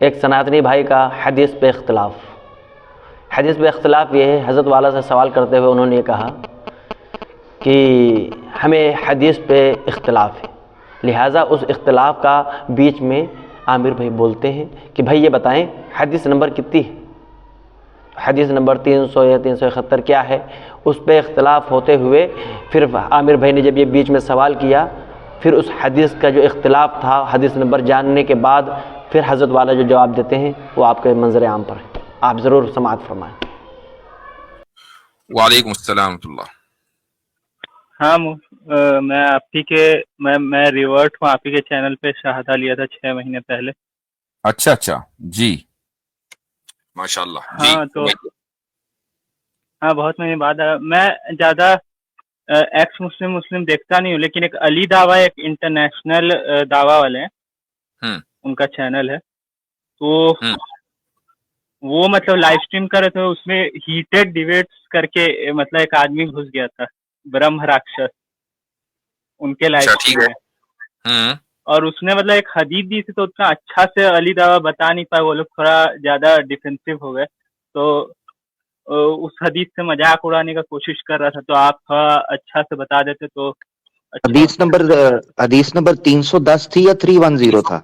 एक सनातनी भाई का हदीस पे इख्तिलाफ। हदीस पे इख्तिलाफ ये है, हज़रत वाला से सवाल करते हुए उन्होंने कहा कि हमें हदीस पे इख्तिलाफ है, लिहाजा उस इख्तिलाफ का बीच में आमिर भाई बोलते हैं कि भाई ये बताएं हदीस नंबर कितनी है, हदीस नंबर 300 या 371 क्या है। उस पे इख्तिलाफ होते हुए फिर आमिर भाई ने जब ये बीच में सवाल किया, फिर उस हदीस का जो इख्तिलाफ था हदीस नंबर जानने के बाद फिर हज़रत वाला जो जवाब देते हैं वो आपके मंजर आम पर है, आप ज़रूर समाअत फरमाएं। वालेकुम अस्सलाम रहमतुल्लाह। हाँ मैं आपकी के मैं रिवर्ट हूँ, आप ही के चैनल पे शहादा लिया था 6 महीने पहले। अच्छा अच्छा, जी माशाल्लाह। जी हाँ तो हाँ, बहुत महीने बाद मैं ज़्यादा एक्स मुस्लिम देखता नहीं हूँ, लेकिन एक अली दावा, एक इंटरनेशनल दावा वाले हैं, उनका चैनल है, तो वो मतलब लाइव स्ट्रीम कर रहे थे, उसमें हीटेड डिबेट्स करके मतलब एक आदमी घुस गया था, ब्रह्म राक्षस, उनके लाइव स्ट्रीम में, और उसने मतलब एक हदीस दी थी, तो उतना अच्छा से अली दावा बता नहीं पाए, वो लोग थोड़ा ज्यादा डिफेंसिव हो गए, तो उस हदीस से मजाक उड़ाने का कोशिश कर रहा था, तो आप थोड़ा अच्छा से बता देते तो अच्छा। हदीस नंबर 310 थी या 310 था?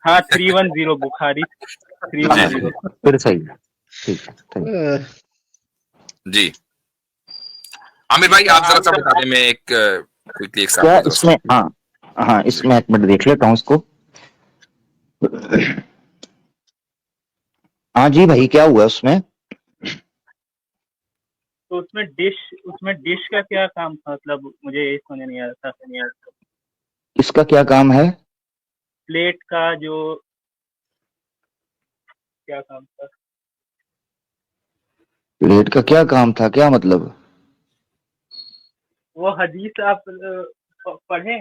हाँ 310 बुखारी 310। फिर सही है, ठीक है। जी आमिर भाई आप जरा सा बता दें, मैं एक क्विकली एक क्या इसमें, हाँ इसमें एक मिनट देख लेता हूँ इसको। हाँ जी भाई, क्या हुआ उसमें? तो उसमें डिश का क्या काम था, मतलब मुझे ये समझ नहीं आ रहा था। इसका क्या काम है? प्लेट का जो क्या काम था? प्लेट का क्या काम था, क्या मतलब? वो हदीस आप पढ़े?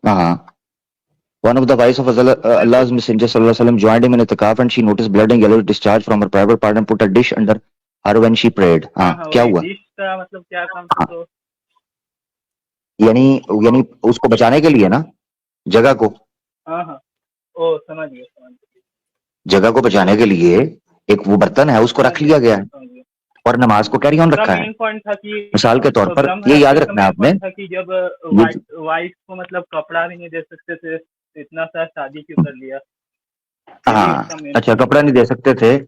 हाँ, one of the wives of Allah's Messenger sallallahu alaihi wasallam joined him in itikaf and she noticed blood and yellow discharge from her private part and put a dish under her when she prayed. हाँ, क्या हुआ? Dish का मतलब क्या काम था? तो यानी उसको बचाने के लिए ना, जगह को, हाँ ओ समझ गया। जगह को बचाने के लिए एक वो बर्तन है उसको रख लिया गया है और नमाज को कैरी ऑन रखा है। मेन पॉइंट था कि मिसाल के तौर पर ये याद रखना आपने कि जब वाइफ को मतलब कपड़ा भी नहीं दे सकते थे, इतना सा शादी क्यों कर लिया? हाँ अच्छा, कपड़ा नहीं दे सकते थे,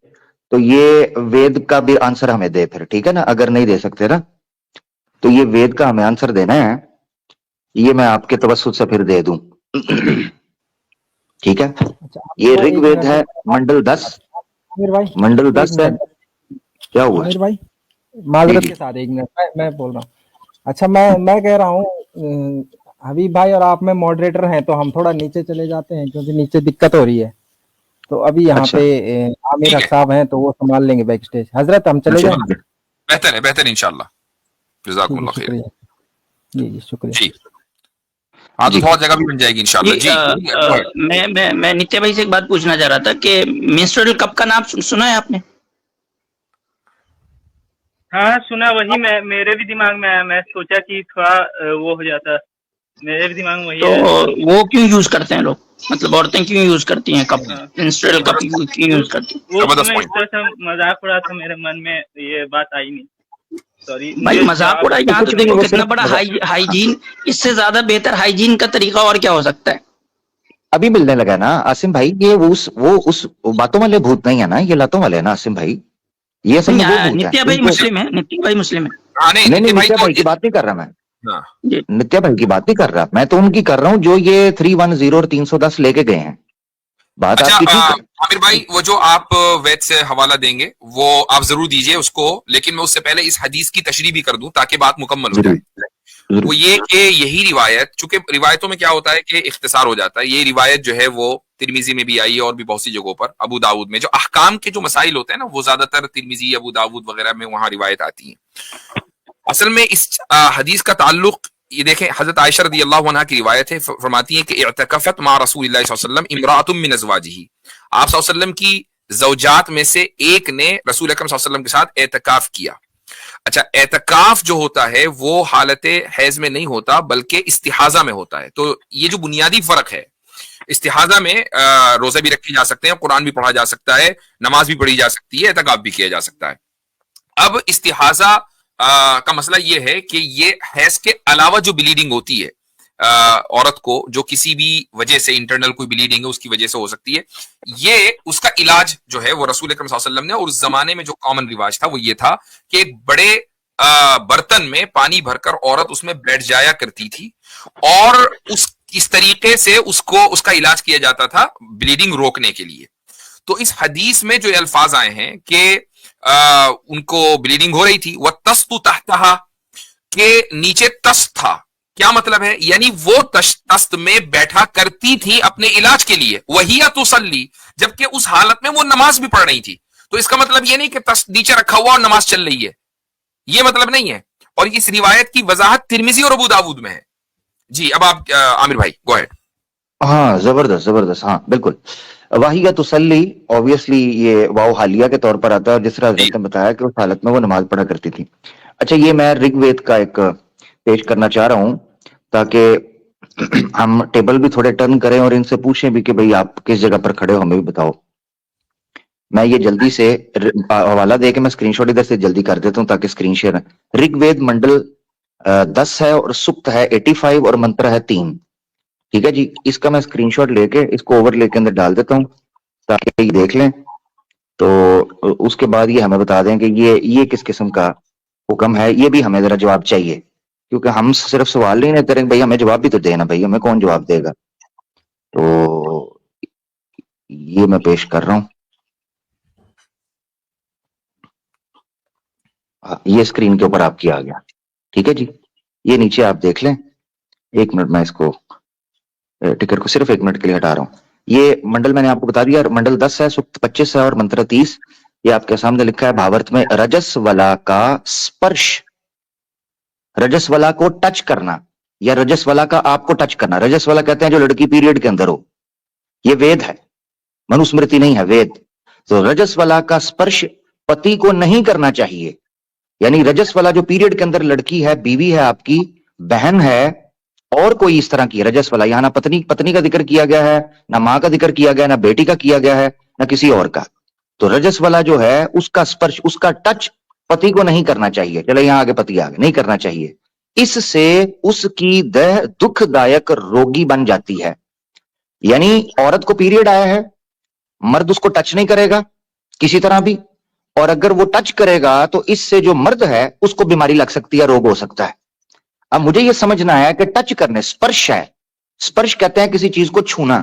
तो ये वेद का भी आंसर हमें दे फिर, ठीक है ना? अगर नहीं दे सकते ना तो ये वेद का हमें आंसर देना है, ये मैं आपके तवस्सुत से फिर दे दूं। ठीक है, ये ऋग्वेद है मंडल 10, मंडल 10 है। क्या हुआ आमिर भाई, माजरत के साथ एक मिनट मैं बोल रहा हूँ। अच्छा मैं कह रहा हूँ हबीब भाई और आप में मॉडरेटर हैं, तो हम थोड़ा नीचे चले जाते हैं क्योंकि नीचे दिक्कत हो रही है। तो अभी यहाँ पे आमिर साहब हैं तो वो संभाल लेंगे बैक स्टेज। हजरत हम चले जाएंगे? बेहतर इंशाल्लाह। जज़ाकुमुल्लाह खैर। जी शुक्रिया। जी हाँ, तो बहुत जगह भी बन जाएगी इंशाल्लाह। जी मैं नित्य भाई से एक बात पूछना चाह रहा था कि मेंस्ट्रुअल कप का नाम सुना है आपने? हाँ सुना, वही मेरे भी दिमाग में आया, मैं सोचा कि थोड़ा वो हो जाता, मेरे भी दिमाग में वही तो है। वो क्यों यूज करते हैं लोग, मतलब औरतें क्यों यूज करती हैं कप, मेंस्ट्रुअल कप क्यों यूज करती हैं? वो मैं इस तरह से मजाक उड़ा था, मेरे मन में ये बात आई नहीं, सॉरी भाई। मजाक उड़ा, यहाँ तो देखो कितना बड़ा हाइजीन, इससे ज्यादा बेहतर हाइजीन का तरीका और क्या हो सकता है? अभी मिलने लगा ना आसिम भाई, ये वो उस बातों वाले भूत नहीं है ना, ये लातों वाले है ना आसिम भाई, ये असल में वो भूत है। नित्या भाई मुस्लिम है, नित्या भाई मुस्लिम है। नहीं नित्या भाई की बात नहीं कर रहा मैं, नित्या भाई की बात नहीं कर रहा मैं, तो उनकी कर रहा हूँ जो ये 310 और 310 लेके गए हैं। बात आपकी ठीक है आमिर भाई, वो जो आप वेद से हवाला देंगे वो आप जरूर दीजिए उसको, लेकिन मैं उससे पहले इस हदीस की तशरीह भी कर दूं ताकि बात मुकम्मल हो जाए। वो ये कि यही रिवायत, चूंकि रिवायतों में क्या होता है कि इख्तिसार हो जाता है, ये रिवायत जो है वो तिरमिजी में भी आई है और भी बहुत सी जगहों पर, अबू दाऊद में जो अहकाम के जो मसाइल होते हैं ना, वो ज्यादातर तिरमिजी, अबू दाऊद वगैरह में वहां रिवायत आती है। असल में इस हदीस का ताल्लुक ये देखें, हजरत आयशा रदी अल्लाह अन्हा की रिवायत है, फरमाती है कि इअतकफत मा रसूलिल्लाह सल्लल्लाहु अलैहि वसल्लम इमराअतुम मिन अज़वाजिही, आप सल्लल्लाहु अलैहि वसल्लम की ज़ौजात में से एक ने रसूल अकरम सल्लल्लाहु अलैहि वसल्लम के साथ एतकाफ किया। अच्छा, एतकाफ जो होता है वो हालत हैज में नहीं होता बल्कि इस्तिहाजा में होता है। तो ये जो बुनियादी फर्क है इस्तिहाजा में रोजे भी रखे जा सकते हैं, कुरान भी पढ़ा जा सकता है, नमाज भी पढ़ी जा सकती है, एतकाफ भी किया जा सकता है। अब इस्तिहाजा का मसला ये है कि ये हैज के अलावा जो ब्लीडिंग होती है औरत को, जो किसी भी वजह से इंटरनल कोई ब्लीडिंग है उसकी वजह से हो सकती है, ये उसका इलाज जो है वो रसूल अकरम सल्लल्लाहु अलैहि वसल्लम ने, और उस जमाने में जो कॉमन रिवाज था वो ये था कि एक बड़े बर्तन में पानी भरकर औरत उसमें बैठ जाया करती थी और इस तरीके से उसका इलाज किया जाता था ब्लीडिंग रोकने के लिए। तो इस हदीस में जो अल्फाज आए हैं कि उनको ब्लीडिंग हो रही थी, वह तस्तु तहतहा, के नीचे तस्त था, क्या मतलब है? यानी वो तस्त में बैठा करती थी अपने इलाज के लिए, वही तुसल्ली, जबकि उस हालत में वो नमाज भी पढ़ रही थी। तो इसका मतलब ये नहीं कि तस्त नीचे रखा हुआ और नमाज चल रही है, ये मतलब नहीं है। और इस रिवायत की वजाहत तिरमिजी और अबू दाऊद में है। जी, अब आप आमिर भाई गो अहेड। हाँ, जबरदस्त जबरदस्त, हाँ बिल्कुल। वाहिया तुसल्ली ऑब्वियसली ये वाव हालिया के तौर पर आता है, और जिस तरह हज़रत ने बताया कि उस हालत में वो नमाज पढ़ा करती थी। अच्छा, ये मैं ऋग्वेद का एक पेश करना चाह रहा हूं ताकि हम टेबल भी थोड़े टर्न करें और इनसे पूछें भी कि भाई आप किस जगह पर खड़े हो, हमें भी बताओ। मैं ये जल्दी से हवाला दे के मैं स्क्रीनशॉट इधर से जल्दी कर देता हूं ताकि स्क्रीन शेयर। ऋग्वेद मंडल 10 है और सुक्त है 85 और मंत्र है 3। ठीक है जी, इसका मैं स्क्रीनशॉट लेके इसको ओवरले के अंदर डाल देता हूं ताकि ये देख लें। तो उसके बाद ये हमें बता दें कि ये किस किस्म का हुक्म है, ये भी हमें जरा जवाब चाहिए, क्योंकि हम सिर्फ सवाल नहीं लेते रहे, भाई हमें जवाब भी तो देना, भाई हमें कौन जवाब देगा। तो ये मैं पेश कर रहा हूं, ये स्क्रीन के ऊपर आपकी आ गया। ठीक है जी, ये नीचे आप देख लें। एक मिनट, मैं इसको टिकर को सिर्फ 1 मिनट के लिए हटा रहा हूं। ये मंडल मैंने आपको बता दिया, मंडल 10 है, सुक्त 25 है और मंत्र 30। ये आपके सामने लिखा है भावार्थ में, रजस्वला का स्पर्श, रजस्वला को टच करना या रजस्वला का आपको टच करना। रजस्वला कहते हैं जो लड़की पीरियड के अंदर हो, ये वेद है, मनुस्मृति नहीं है, वेद। तो रजस्वला का स्पर्श पति को नहीं करना चाहिए, यानी रजस्वला जो पीरियड के अंदर लड़की है, बीवी है आपकी, बहन है, और कोई इस तरह की रजस्वला, यहां ना पत्नी का जिक्र किया गया है, ना मां का जिक्र किया गया, ना बेटी का किया गया है, ना किसी और का। तो रजस्वला जो है उसका स्पर्श, उसका टच पति को नहीं करना चाहिए। चलो यहां आगे पति आगे नहीं करना चाहिए, इससे उसकी देह दुखदायक रोगी बन जाती है। यानी औरत को पीरियड आया है, मर्द उसको टच नहीं करेगा किसी तरह भी, और अगर वो टच करेगा तो इससे जो मर्द है उसको बीमारी लग सकती है, रोग हो सकता है। अब मुझे ये समझना है कि टच करने, स्पर्श है, स्पर्श कहते हैं किसी चीज को छूना,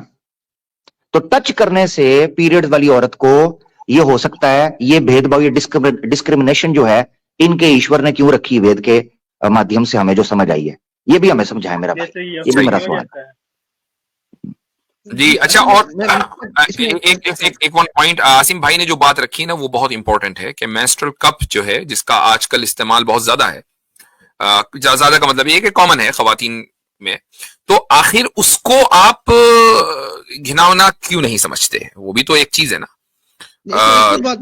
तो टच करने से पीरियड वाली औरत को ये हो सकता है। ये भेदभाव, ये डिस्क्रिमिनेशन जो है, इनके ईश्वर ने क्यों रखी वेद के माध्यम से हमें जो समझ आई है, ये भी हमें समझाए मेरा भाई, ये भी मेरा सवाल है जी। अच्छा, और एक वन पॉइंट आसिम भाई ने जो बात रखी ना वो बहुत इंपॉर्टेंट है कि मेंस्ट्रुअल कप जो है, जिसका आजकल इस्तेमाल बहुत ज्यादा है, ज्यादा का मतलब ये है कि कॉमन है खवातीन में, तो आखिर उसको आप घिनौना क्यों नहीं समझते? वो भी तो एक चीज है ना। बात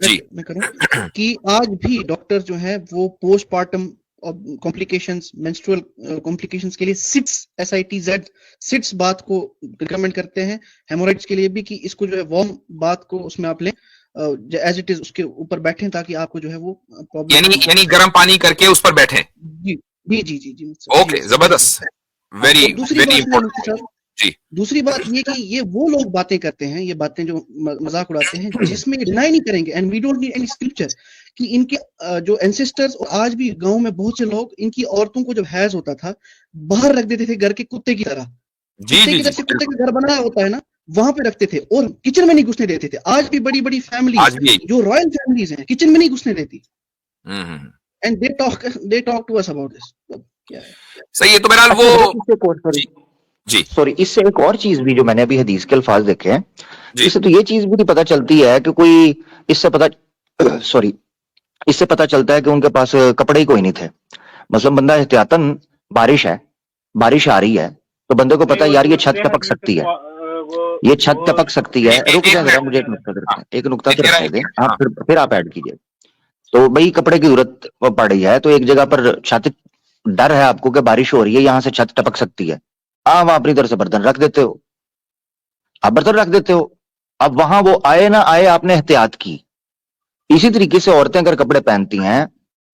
जी मैं करूं कि आज भी डॉक्टर जो है वो पोस्टमार्टम कॉम्प्लिकेशंस, मेंस्ट्रुअल कॉम्प्लिकेशंस के लिए सिट्स बात को रिकमेंड करते हैं। हेमोराइड्स के लिए भी कि इसको जो है वार्म बात को उसमें आप लें एज इट इज, उसके ऊपर बैठें ताकि आपको जो है वो यानी गर्म पानी करके उस पर बैठें। जी जी जी जी जी। ओके, जबरदस्त, वेरी इंपॉर्टेंट जी। दूसरी बात ये कि ये वो लोग बातें करते हैं, ये बातें जो मजाक उड़ाते हैं, जिसमें डिनाई नहीं करेंगे, and we don't need any scripture, कि इनके जो एंसेस्टर्स, और आज भी गांव में बहुत से लोग इनकी औरतों को जब हैज होता था बाहर रख देते थे घर के कुत्ते की तरह। कुत्ते का घर बनाया होता है ना, वहां पे रखते थे और किचन में नहीं घुसने देते थे। आज भी बड़ी बड़ी फैमिली जो रॉयल फैमिलीज हैं किचन में नहीं घुसने देती, and they talk to us about this. क्या है सही है। तो बहरहाल वो जी सॉरी, इससे एक और चीज भी जो मैंने अभी हदीस के अल्फाज देखे हैं, इससे तो ये चीज भी पता चलती है कि कोई इससे पता चलता है कि उनके पास कपड़े ही कोई नहीं थे। मतलब बंदा एहतियातन, बारिश है, बारिश आ रही है, तो बंदे को पता है यार ये छत टपक सकती है, ये छत टपक सकती है। रुक जाए जरा, मुझे एक नुकता तो रखने दें, आप फिर आप ऐड कीजिए। तो भाई कपड़े की जरूरत पड़ रही है, तो एक जगह पर छत, डर है आपको कि बारिश हो रही है, यहां से छत टपक सकती है, आप अपनी तरफ से बर्तन रख देते हो, आप बर्तन रख देते हो। अब वहां वो आए ना आए, आपने एहतियात की। इसी तरीके से औरतें अगर कपड़े पहनती हैं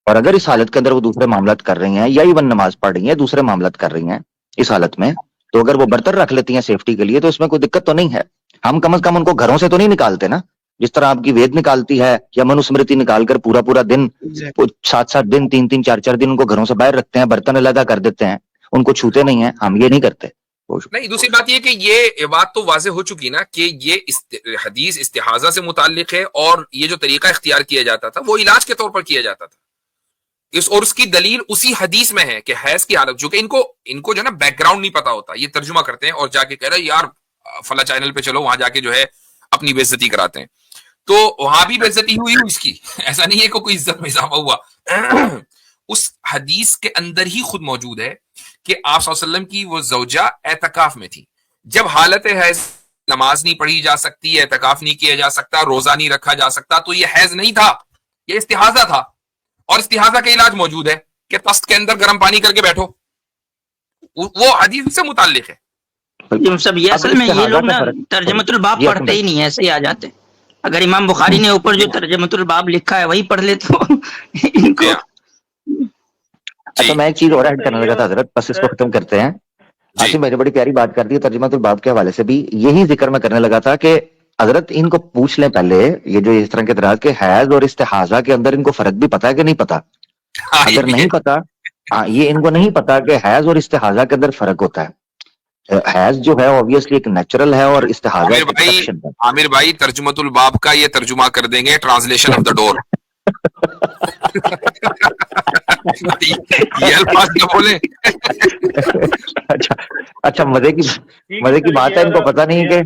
और अगर इस हालत के अंदर वो दूसरे मामलात कर रही हैं या इवन नमाज पढ़ रही हैं, दूसरे मामलात कर रही हैं इस हालत में, तो अगर वो बर्तन रख लेती हैं सेफ्टी के लिए, तो इसमें कोई दिक्कत तो नहीं है। हम कम से कम उनको घरों से तो नहीं निकालते ना, जिस तरह आपकी वेद निकालती है या मनुस्मृति निकालकर पूरा पूरा दिन, एग्जैक्टली 7-7 दिन, 3-3, 4-4 दिन उनको घरों से बाहर रखते हैं, बर्तन अलग कर देते हैं, उनको छूते नहीं है। हम ये नहीं करते। नहीं, दूसरी बात ये कि ये बात तो वाज़ेह हो चुकी ना कि ये हदीस इस्तिहाजा से मुताल्लिक है और ये जो तरीका इख्तियार किया जाता था वो इलाज के तौर पर किया जाता था। और उसकी दलील उसी हदीस में है कि हैज की हालत, जो कि इनको जो ना बैकग्राउंड नहीं पता होता, ये तर्जुमा करते हैं और जाके कह रहे हैं यार फला चैनल पे चलो, वहां जाके जो है अपनी बेइज्जती कराते हैं। तो वहां भी बेइज्जती हुई इसकी, ऐसा नहीं है कि कोई इज्जत में इजाफा हुआ। उस हदीस के अंदर ही खुद मौजूद है कि आप सल्लल्लाहु अलैहि वसल्लम की वो ज़ौजा एतकाफ में थी। जब हालत हैज नमाज नहीं पढ़ी जा सकती, एतकाफ नहीं किया जा सकता, रोजा नहीं रखा जा सकता, तो ये हैज नहीं था, ये इस्तिहाजा था। और इस्तिहाजा का इलाज मौजूद है कि तस्त के अंदर गर्म पानी करके बैठो, वो हदीस से मुताल्लिक है। सब ये असल में ये लोग ना तर्जमतुल बाब पढ़ते ही नहीं है, ऐसे ही आ जाते हैं। अगर इमाम बुखारी ने ऊपर जो तर्जमतुल बाब लिखा है वही पढ़ ले तो इनको। अच्छा, मैं एक चीज और ऐड करने लगा था हजरत, बस इसको खत्म करते हैं। आसिम भाई ने बड़ी प्यारी बात कर दी तर्जुमातुल बाब के हवाले से भी, यही जिक्र मैं करने लगा था कि हजरत इनको पूछ लें पहले, ये जो इस तरह के तरह के हैज और इस्तिहाजा के अंदर इनको फर्क भी पता है कि नहीं पता। अगर नहीं पता, ये इनको नहीं पता कि हैज और इस्तिहाजा के अंदर फर्क होता है। हैज जो है ऑब्वियसली एक नेचुरल है और इस्तिहाजा एक एक्सेप्शन है। आमिर भाई तर्जुमतुल बाब का ये तर्जुमा कर देंगे, ट्रांसलेशन ऑफ द डोर। ये अल्फाज क्या बोले। अच्छा, मजे की बात है, इनको पता नहीं कि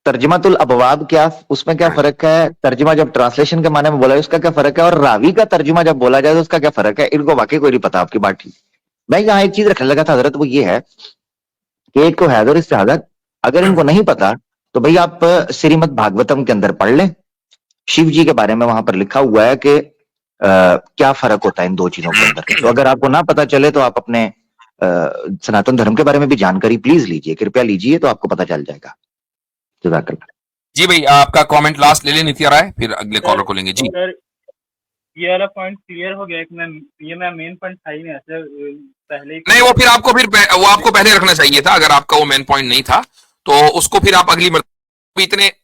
तर्जुमातुल अबवाब क्या, उसमें क्या फर्क है, तर्जुमा जब ट्रांसलेशन के माने में बोला है उसका क्या फर्क है, और रावी का तर्जुमा जब बोला जाए तो उसका क्या फर्क है। इनको वाकई कोई नहीं पता। आपकी बात ठीक। मैं यहाँ एक चीज रखने लगा था हजरत, वो ये है कि एक तो हैज और इस्तिहाजा, अगर इनको नहीं पता तो भाई आप श्रीमद् भागवतम के अंदर पढ़ लें, शिव जी के बारे में वहां पर लिखा हुआ है कि क्या फर्क होता है इन दो चीजों के अंदर। तो अगर आपको ना पता चले तो आप अपने सनातन धर्म के बारे में भी जानकारी प्लीज लीजिए, कृपया लीजिए, तो आपको पता चल जाएगा। जज़ाकल्लाह। जी भाई, आपका कमेंट लास्ट ले लें नितिया राय, फिर अगले कॉलर को लेंगे। जी सर, ये वाला पॉइंट क्लियर हो गया कि मैं मेन पॉइंट था ही नहीं ऐसे पहले ही। नहीं, वो आपको पहले रखना चाहिए था। अगर आपका वो मेन पॉइंट नहीं था तो उसको फिर आप अगली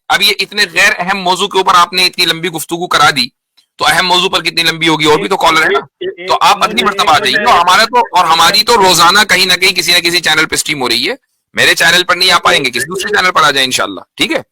अभी इतने गैर अहम मौजू के ऊपर आपने इतनी लंबी गुफ्तगू करा दी, तो अहम मौजू पर कितनी लंबी होगी, और भी तो कॉलर है ना। तो आप अगली मरतबा आ जाइए। तो हमारी तो रोजाना कहीं ना कहीं किसी ना किसी चैनल पे स्ट्रीम हो रही है। मेरे चैनल पर नहीं आ पाएंगे, किसी दूसरे चैनल पर आ जाए इंशाल्लाह। ठीक है।